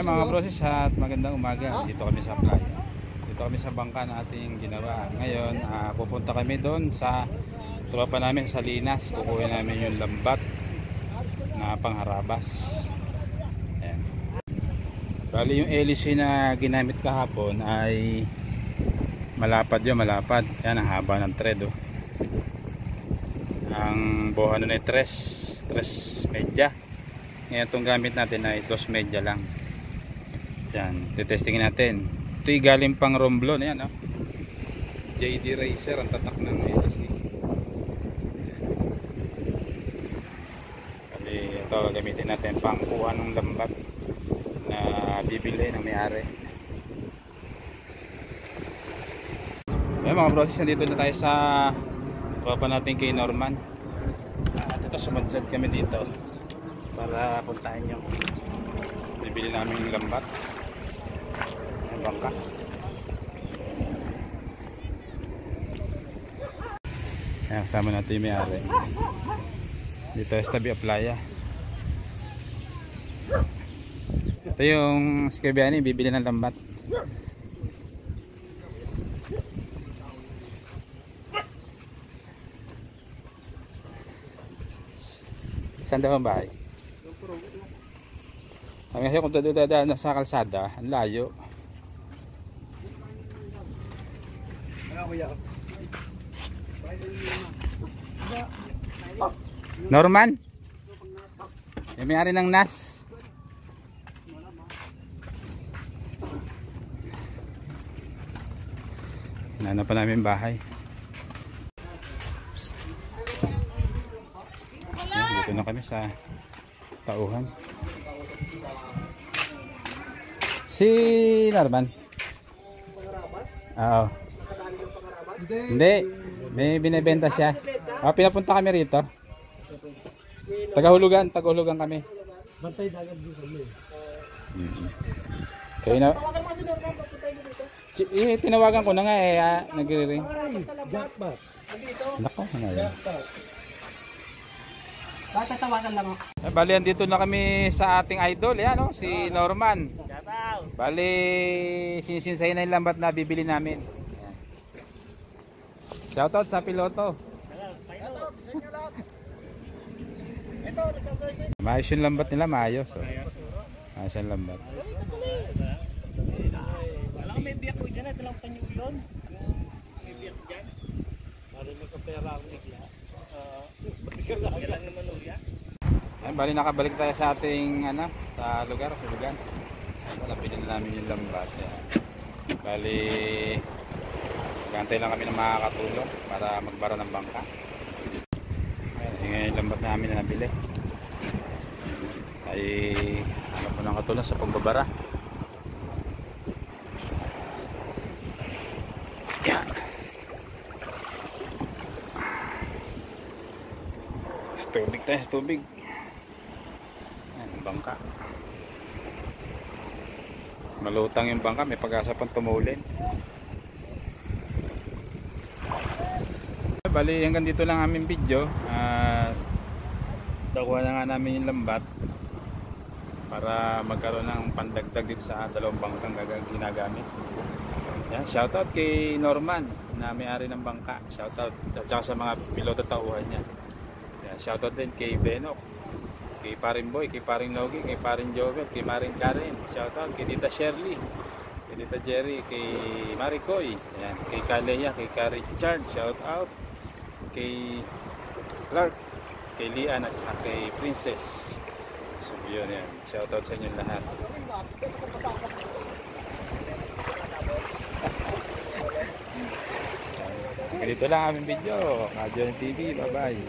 Mga broses at magandang umaga. Dito kami sa playa. Dito kami sa bangka na ating ginawa. Ngayon pupunta kami doon sa tropa namin sa Linas. Kukuha namin yung lambat na pangharabas. Ayan. Bali yung LC na ginamit kahapon ay malapad yun, malapad. Yan ang haba ng thread. Ang buha nun ay 3 medya. Ngayon itong gamit natin ay 2 medya lang. Yan, titestingin natin. Ito'y galing pang Romblon. Ayan, oh. JD Racer ang tatak ng LC. Kasi ito gamitin natin pang kuha ng lambat na bibili ng may-ari. Ayan mga broses, nandito na tayo sa tropa natin kay Norman. At ito sumadsad kami dito para puntahan nyo. Bibili namin yung lambat bangka. Ayan, kasama natin yung may-ari dito sa tabi playa. Ito yung si Kabiani bibili ng lambat. Saan daw ang bahay? Kasi kung dadaan sa kalsada ang layo. Norman, yung may-ari ng NAS. Hanap pa namin bahay. Dito na kami sa tauhan. Si Norman. Oo. Hindi, may binibenta siya. Pinapunta kami rito. Tagahulugan kami. Bantay dagat din kami. Kaya na. Tinawagan ko na nga nagre-ring. Jackpot. Nako, ngayon. Tatawagan lang ako. Bali, andito na kami sa ating idol, yan si Norman. Bali, sinisinsayin na yung lambat na bibili namin. Shoutout sa piloto. Maayos yung lambat nila, maayos. Maayos yung lambat. Wala may biyak ko dyan, ito lang panyulon. May biyak dyan. Maraming kapera ako nigla. Batigil lang naman uya. Bali, nakabalik tayo sa ating sa lugar, sa lugar. Napili na namin yung lambat. Bali, gantay lang kami ng makakatulong para magbara ng bangka. Ngayon yung lambat namin na nabili ay hanap po ng katulong sa pagbabara. Yan. Tubig tayo sa tubig. Yan, yung bangka. Malutang yung bangka, may pag-asa pang tumulin. Bali, hanggang dito lang aming video. Nakuha na nga namin yung lambat para magkaroon ng pandagdag dito sa dalawang bangkang ginagamit. Yan, shoutout kay Norman na may-ari ng bangka. Shoutout at saka sa mga piloto tauhan niya. Yan, shoutout din kay Benok, kay Paring Boy, kay Paring Logi, kay Paring Jovel, kay Maring Karen. Shoutout kay Tita Shirley, kay Tita Jerry, kay Maricoy. Yan, kay Kaleya, kay Ka Richard. Shoutout kay Clark, kay Lian at saka kay Princess. So yun yan, shoutout sa inyo lahat. Dito lang aming video. Kadyon TV, bye bye.